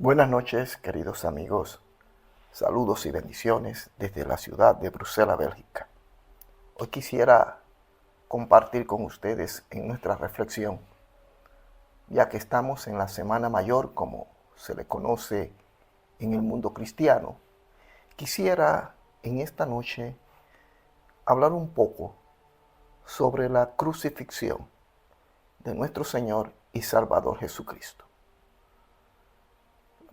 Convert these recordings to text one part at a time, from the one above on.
Buenas noches, queridos amigos. Saludos y bendiciones desde la ciudad de Bruselas, Bélgica. Hoy quisiera compartir con ustedes en nuestra reflexión, ya que estamos en la Semana Mayor, como se le conoce en el mundo cristiano. Quisiera en esta noche hablar un poco sobre la crucifixión de nuestro Señor y Salvador Jesucristo.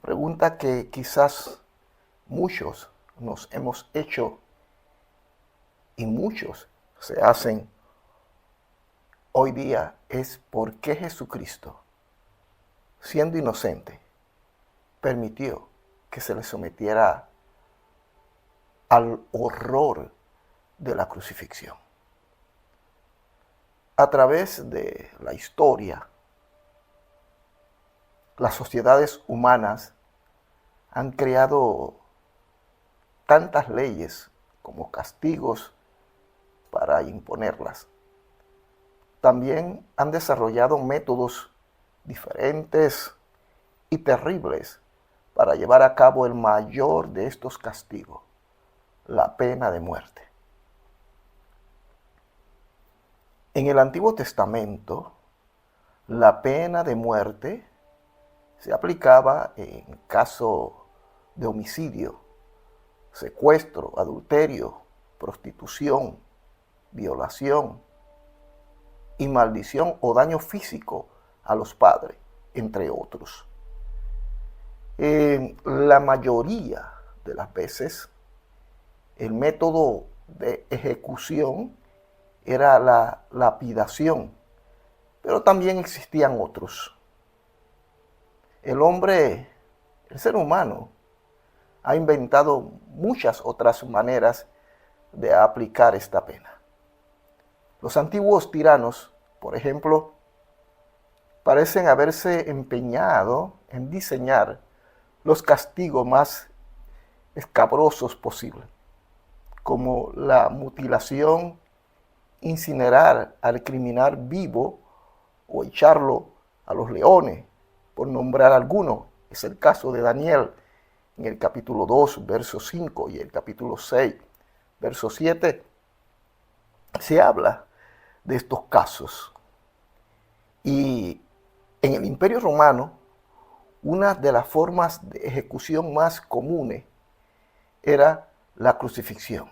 Pregunta que quizás muchos nos hemos hecho y muchos se hacen hoy día es por qué Jesucristo, siendo inocente, permitió que se le sometiera al horror de la crucifixión. A través de la historia, las sociedades humanas han creado tantas leyes como castigos para imponerlas. También han desarrollado métodos diferentes y terribles para llevar a cabo el mayor de estos castigos, la pena de muerte. En el Antiguo Testamento, la pena de muerte se aplicaba en caso de homicidio, secuestro, adulterio, prostitución, violación y maldición o daño físico a los padres, entre otros. La mayoría de las veces, el método de ejecución era la lapidación, pero también existían otros. El hombre, el ser humano, ha inventado muchas otras maneras de aplicar esta pena. Los antiguos tiranos, por ejemplo, parecen haberse empeñado en diseñar los castigos más escabrosos posibles, como la mutilación, incinerar al criminal vivo o echarlo a los leones, por nombrar alguno. Es el caso de Daniel en el capítulo 2, verso 5 y el capítulo 6, verso 7. Se habla de estos casos. Y en el Imperio Romano, una de las formas de ejecución más comunes era la crucifixión,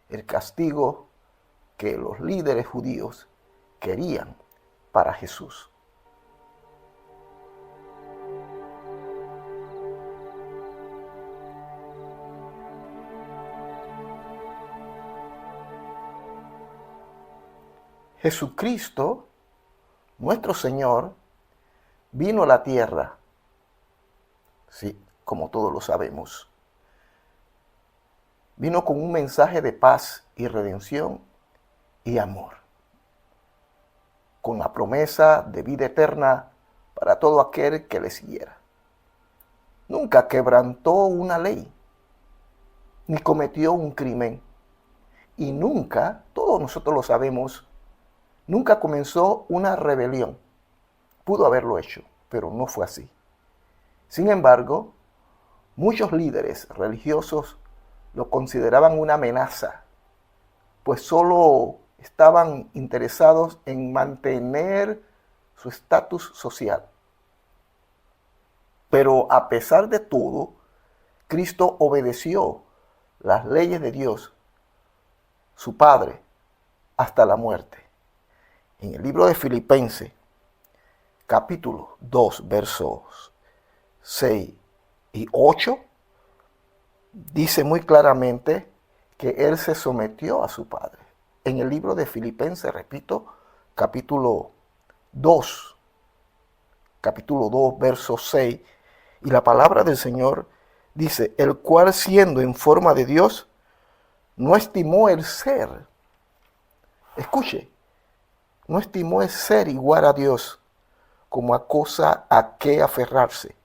el castigo que los líderes judíos querían para Jesús. Jesucristo, nuestro Señor, vino a la tierra, sí, como todos lo sabemos. Vino con un mensaje de paz y redención y amor, con la promesa de vida eterna para todo aquel que le siguiera. Nunca quebrantó una ley, ni cometió un crimen, y nunca, todos nosotros lo sabemos, nunca comenzó una rebelión. Pudo haberlo hecho, pero no fue así. Sin embargo, muchos líderes religiosos lo consideraban una amenaza, pues solo estaban interesados en mantener su estatus social. Pero a pesar de todo, Cristo obedeció las leyes de Dios, su Padre, hasta la muerte. En el libro de Filipenses, capítulo 2, versos 6 y 8, dice muy claramente que Él se sometió a su Padre. En el libro de Filipenses, repito, capítulo 2, verso 6, y la palabra del Señor dice, el cual siendo en forma de Dios, no estimó el ser, escuche, no estimó el ser igual a Dios como a cosa a que aferrarse,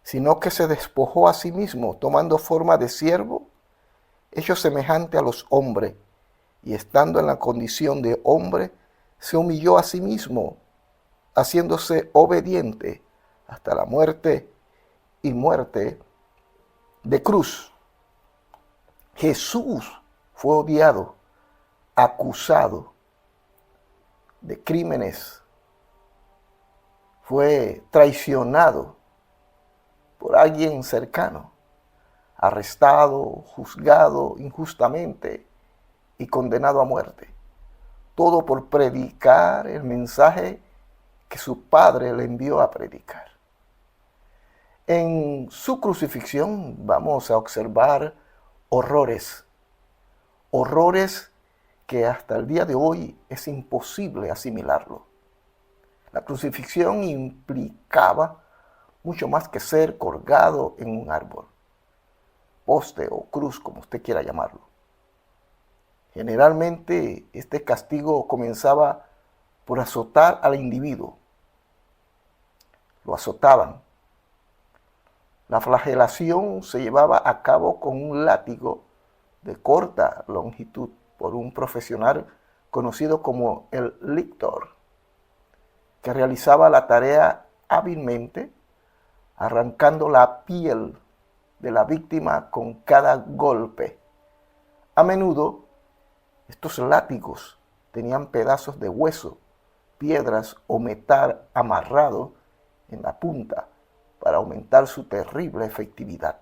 sino que se despojó a sí mismo, tomando forma de siervo, hecho semejante a los hombres, y estando en la condición de hombre, se humilló a sí mismo, haciéndose obediente hasta la muerte y muerte de cruz. Jesús fue odiado, acusado de crímenes, fue traicionado por alguien cercano, arrestado, juzgado injustamente y condenado a muerte. Todo por predicar el mensaje que su Padre le envió a predicar. En su crucifixión vamos a observar horrores que hasta el día de hoy es imposible asimilarlo. La crucifixión implicaba mucho más que ser colgado en un árbol, poste o cruz, como usted quiera llamarlo. Generalmente este castigo comenzaba por azotar al individuo. Lo azotaban. La flagelación se llevaba a cabo con un látigo de corta longitud por un profesional conocido como el lictor, que realizaba la tarea hábilmente, arrancando la piel de la víctima con cada golpe. A menudo, estos látigos tenían pedazos de hueso, piedras o metal amarrado en la punta para aumentar su terrible efectividad.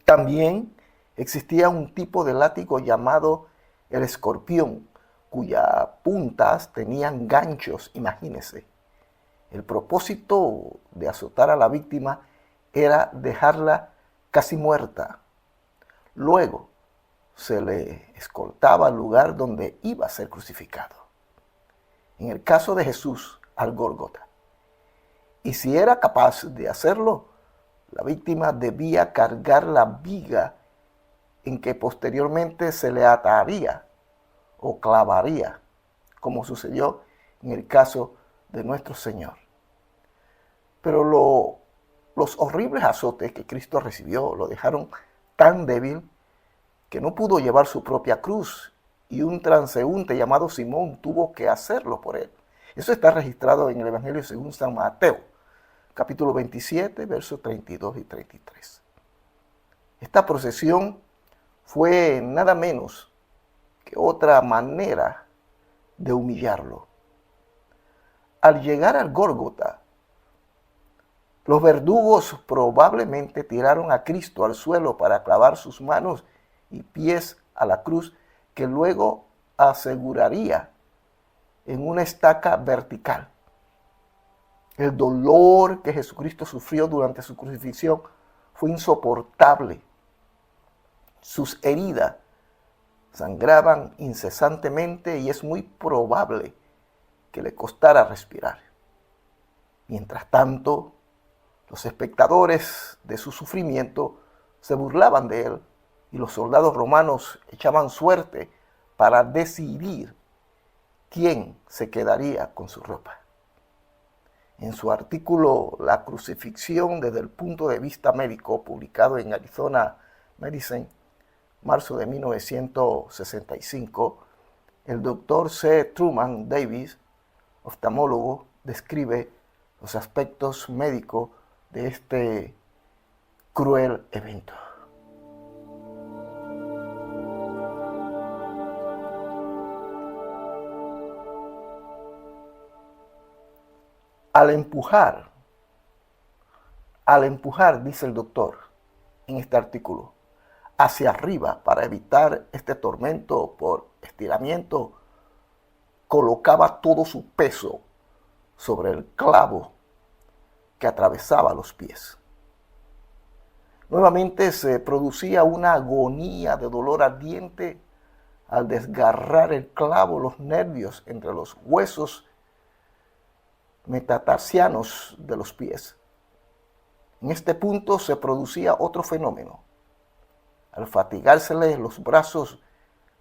También existía un tipo de látigo llamado el escorpión, cuyas puntas tenían ganchos, imagínense. El propósito de azotar a la víctima era dejarla casi muerta. Luego se le escoltaba al lugar donde iba a ser crucificado. En el caso de Jesús, al Gólgota. Y si era capaz de hacerlo, la víctima debía cargar la viga en que posteriormente se le ataría o clavaría, como sucedió en el caso de nuestro Señor. Pero los horribles azotes que Cristo recibió lo dejaron tan débil que no pudo llevar su propia cruz y un transeúnte llamado Simón tuvo que hacerlo por él. Eso está registrado en el Evangelio según San Mateo, capítulo 27, versos 32 y 33. Esta procesión fue nada menos que otra manera de humillarlo. Al llegar al Gólgota, los verdugos probablemente tiraron a Cristo al suelo para clavar sus manos y pies a la cruz que luego aseguraría en una estaca vertical. El dolor que Jesucristo sufrió durante su crucifixión fue insoportable. Sus heridas sangraban incesantemente y es muy probable que le costara respirar. Mientras tanto, los espectadores de su sufrimiento se burlaban de él y los soldados romanos echaban suerte para decidir quién se quedaría con su ropa. En su artículo La crucifixión desde el punto de vista médico, publicado en Arizona Medicine, marzo de 1965, el doctor C. Truman Davis, oftalmólogo, describe los aspectos médicos de este cruel evento. Al empujar, dice el doctor en este artículo, hacia arriba para evitar este tormento por estiramiento, colocaba todo su peso sobre el clavo que atravesaba los pies. Nuevamente se producía una agonía de dolor ardiente al desgarrar el clavo, los nervios entre los huesos metatarsianos de los pies. En este punto se producía otro fenómeno. Al fatigársele los brazos,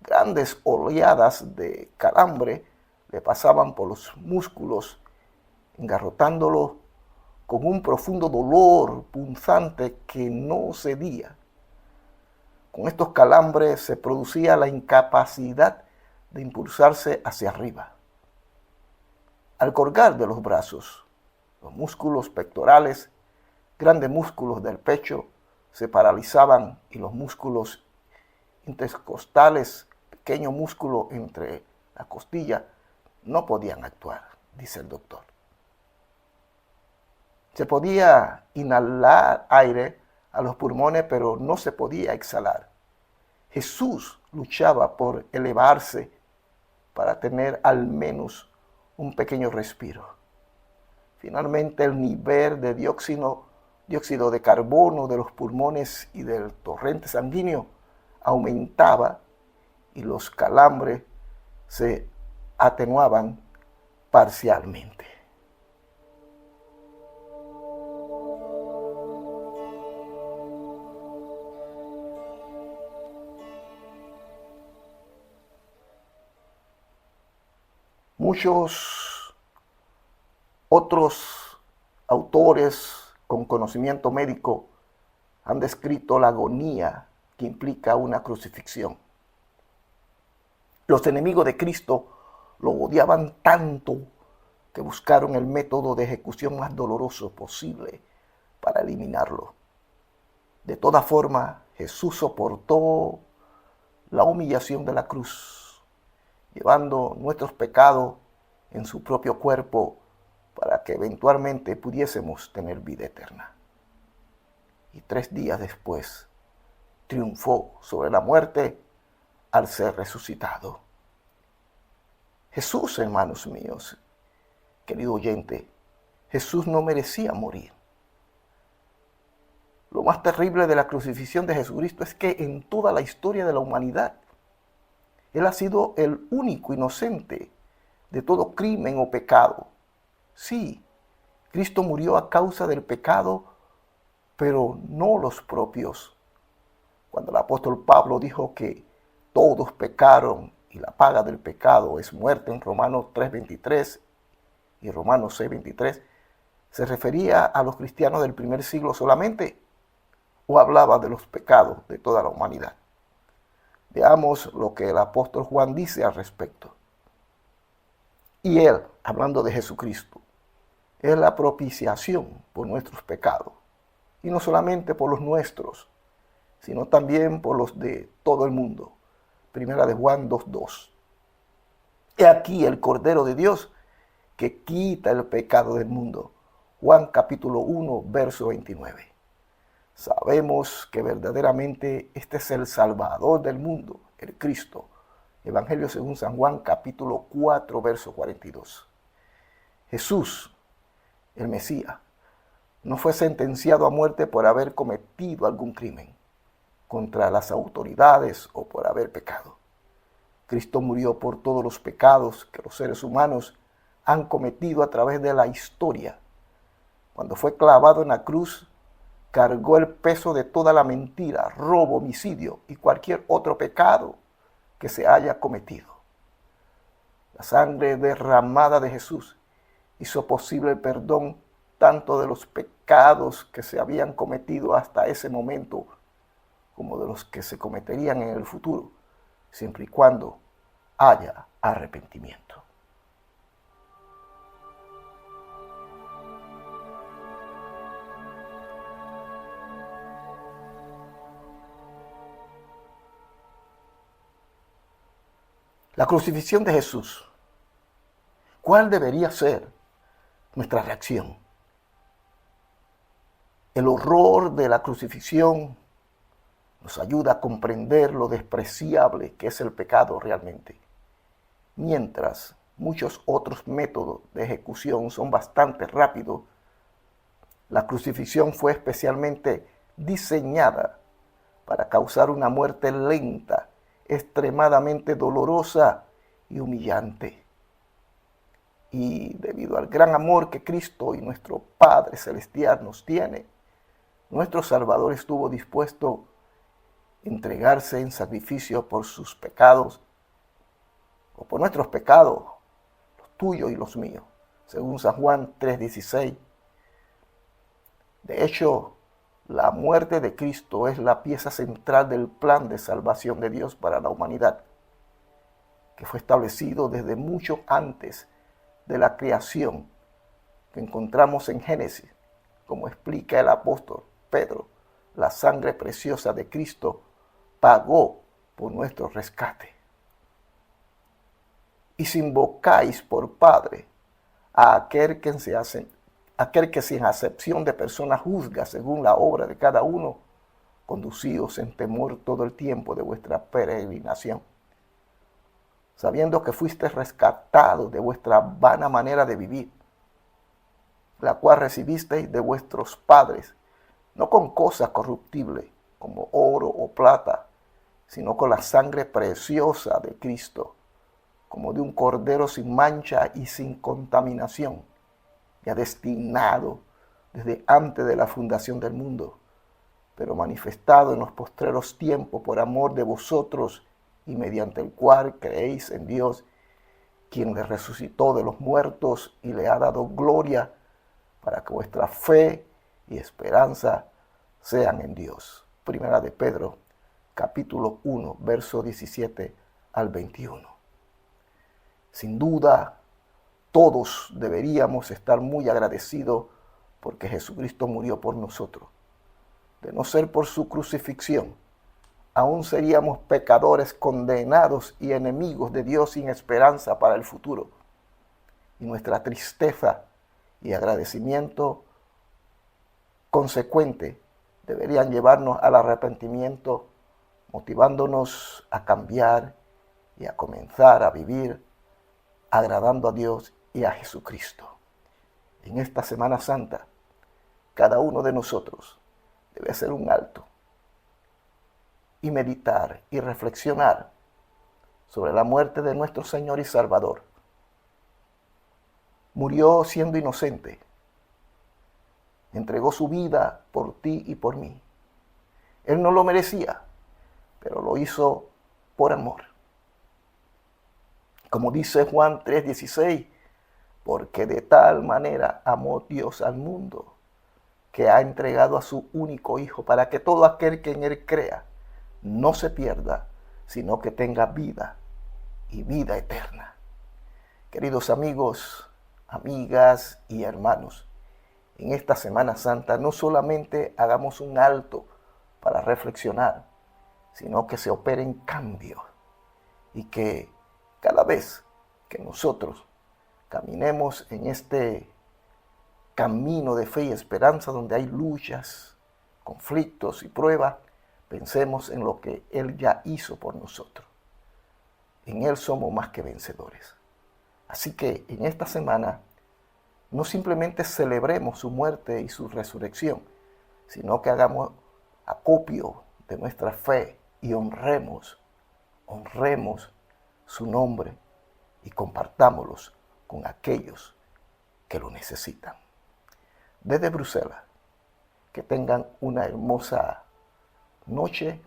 grandes oleadas de calambre le pasaban por los músculos, engarrotándolo con un profundo dolor punzante que no cedía. Con estos calambres se producía la incapacidad de impulsarse hacia arriba. Al colgar de los brazos, los músculos pectorales grandes músculos del pecho se paralizaban y los músculos intercostales, pequeño músculo entre la costilla, no podían actuar, dice el doctor. Se podía inhalar aire a los pulmones, pero no se podía exhalar. Jesús luchaba por elevarse para tener al menos un pequeño respiro. Finalmente, el nivel de dióxido de carbono de los pulmones y del torrente sanguíneo aumentaba y los calambres se atenuaban parcialmente. Muchos otros autores con conocimiento médico han descrito la agonía que implica una crucifixión. Los enemigos de Cristo lo odiaban tanto que buscaron el método de ejecución más doloroso posible para eliminarlo. De toda forma, Jesús soportó la humillación de la cruz, llevando nuestros pecados en su propio cuerpo para que eventualmente pudiésemos tener vida eterna. Y 3 días después triunfó sobre la muerte al ser resucitado. Jesús, hermanos míos, querido oyente, Jesús no merecía morir. Lo más terrible de la crucifixión de Jesucristo es que en toda la historia de la humanidad, Él ha sido el único inocente de todo crimen o pecado. Sí, Cristo murió a causa del pecado, pero no los propios. Cuando el apóstol Pablo dijo que todos pecaron y la paga del pecado es muerte en Romanos 3:23 y Romanos 6:23, ¿se refería a los cristianos del primer siglo solamente o hablaba de los pecados de toda la humanidad? Veamos lo que el apóstol Juan dice al respecto. Y Él, hablando de Jesucristo, es la propiciación por nuestros pecados, y no solamente por los nuestros, sino también por los de todo el mundo. Primera de Juan 2:2. He aquí el Cordero de Dios que quita el pecado del mundo. Juan capítulo 1, verso 29. Sabemos que verdaderamente este es el Salvador del mundo, el Cristo. Evangelio según San Juan capítulo 4, verso 42. Jesús, el Mesías, no fue sentenciado a muerte por haber cometido algún crimen contra las autoridades o por haber pecado. Cristo murió por todos los pecados que los seres humanos han cometido a través de la historia. Cuando fue clavado en la cruz, cargó el peso de toda la mentira, robo, homicidio y cualquier otro pecado que se haya cometido. La sangre derramada de Jesús hizo posible el perdón tanto de los pecados que se habían cometido hasta ese momento como de los que se cometerían en el futuro, siempre y cuando haya arrepentimiento. La crucifixión de Jesús. ¿Cuál debería ser nuestra reacción? El horror de la crucifixión nos ayuda a comprender lo despreciable que es el pecado realmente. Mientras muchos otros métodos de ejecución son bastante rápidos, la crucifixión fue especialmente diseñada para causar una muerte lenta, extremadamente dolorosa y humillante. Y debido al gran amor que Cristo y nuestro Padre Celestial nos tiene, nuestro Salvador estuvo dispuesto a entregarse en sacrificio por sus pecados, o por nuestros pecados, los tuyos y los míos, según San Juan 3:16. De hecho, la muerte de Cristo es la pieza central del plan de salvación de Dios para la humanidad, que fue establecido desde mucho antes de la creación que encontramos en Génesis, como explica el apóstol Pedro, la sangre preciosa de Cristo pagó por nuestro rescate. Y si invocáis por Padre a aquel que sin acepción de personas juzga según la obra de cada uno, conducíos en temor todo el tiempo de vuestra peregrinación, sabiendo que fuisteis rescatados de vuestra vana manera de vivir, la cual recibisteis de vuestros padres, no con cosas corruptibles como oro o plata, sino con la sangre preciosa de Cristo, como de un cordero sin mancha y sin contaminación, ya destinado desde antes de la fundación del mundo, pero manifestado en los postreros tiempos por amor de vosotros y mediante el cual creéis en Dios, quien le resucitó de los muertos y le ha dado gloria, para que vuestra fe y esperanza sean en Dios. Primera de Pedro, capítulo 1, verso 17 al 21. Sin duda, todos deberíamos estar muy agradecidos porque Jesucristo murió por nosotros. De no ser por su crucifixión, aún seríamos pecadores condenados y enemigos de Dios sin esperanza para el futuro. Y nuestra tristeza y agradecimiento consecuente deberían llevarnos al arrepentimiento, motivándonos a cambiar y a comenzar a vivir agradando a Dios y a Jesucristo. En esta Semana Santa, cada uno de nosotros debe hacer un alto y meditar y reflexionar sobre la muerte de nuestro Señor y Salvador. Murió siendo inocente, entregó su vida por ti y por mí. Él no lo merecía, pero lo hizo por amor. Como dice Juan 3:16, porque de tal manera amó Dios al mundo, que ha entregado a su único Hijo, para que todo aquel que en Él crea no se pierda, sino que tenga vida y vida eterna. Queridos amigos, amigas y hermanos, en esta Semana Santa no solamente hagamos un alto para reflexionar, sino que se operen cambios y que cada vez que nosotros caminemos en este camino de fe y esperanza donde hay luchas, conflictos y pruebas, pensemos en lo que Él ya hizo por nosotros. En Él somos más que vencedores. Así que en esta semana no simplemente celebremos su muerte y su resurrección, sino que hagamos acopio de nuestra fe y honremos su nombre y compartámoslos con aquellos que lo necesitan. Desde Bruselas, que tengan una hermosa noche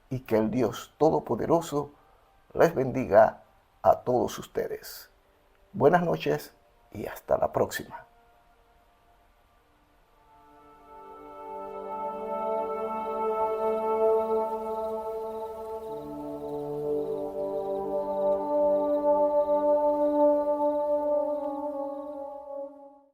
y que el Dios Todopoderoso les bendiga a todos ustedes. Buenas noches y hasta la próxima.